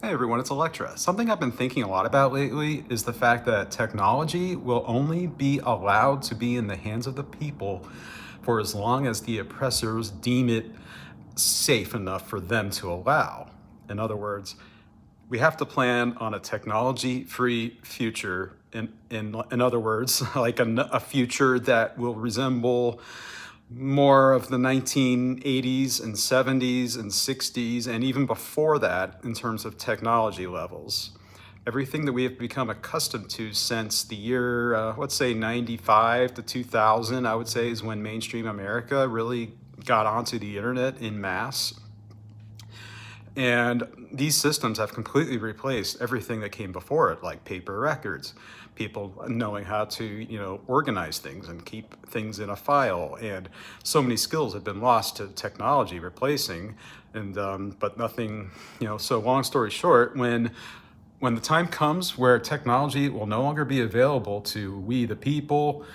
Hey everyone, it's Electra. Something I've been thinking a lot about lately is the fact that technology will only be allowed to be in the hands of the people for as long as the oppressors deem it safe enough for them to allow. In other words, we have to plan on a technology-free future. In other words, like a future that will resemble more of the 1980s and 70s and 60s, and even before that in terms of technology levels. Everything that we have become accustomed to since the year, let's say 95 to 2000, I would say is when mainstream America really got onto the internet in mass. And these systems have completely replaced everything that came before it, like paper records, people knowing how to, organize things and keep things in a file. And so many skills have been lost to technology replacing, but nothing, so long story short, when the time comes where technology will no longer be available to we the people,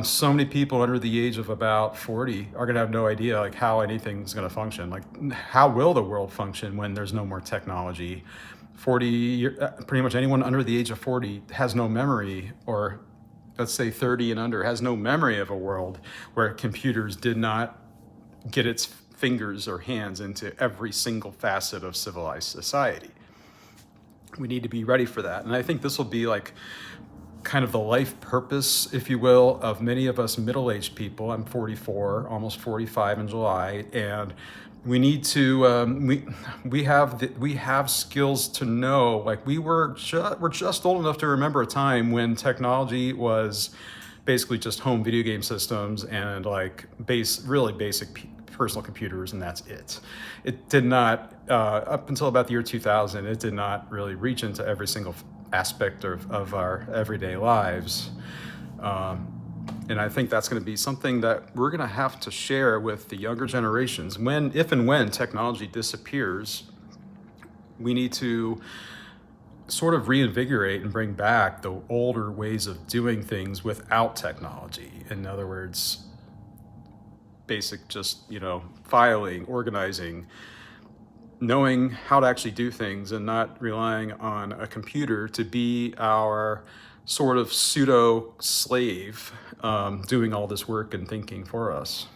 so many people under the age of about 40 are going to have no idea like how anything's going to function. Like, how will the world function when there's no more technology? Pretty much anyone under the age of 40 has no memory, or let's say 30 and under has no memory of a world where computers did not get its fingers or hands into every single facet of civilized society. We need to be ready for that. And I think this will be like kind of the life purpose, if you will, of many of us middle-aged people. I'm 44, almost 45 in July, and we need to we have skills to know. Like we're just old enough to remember a time when technology was basically just home video game systems and like really basic personal computers, and that's it. It did not, up until about the year 2000, it did not really reach into every single aspect of our everyday lives. And I think that's going to be something that we're going to have to share with the younger generations. If and when technology disappears, we need to sort of reinvigorate and bring back the older ways of doing things without technology. In other words, basic just, filing, organizing, knowing how to actually do things and not relying on a computer to be our sort of pseudo slave, doing all this work and thinking for us.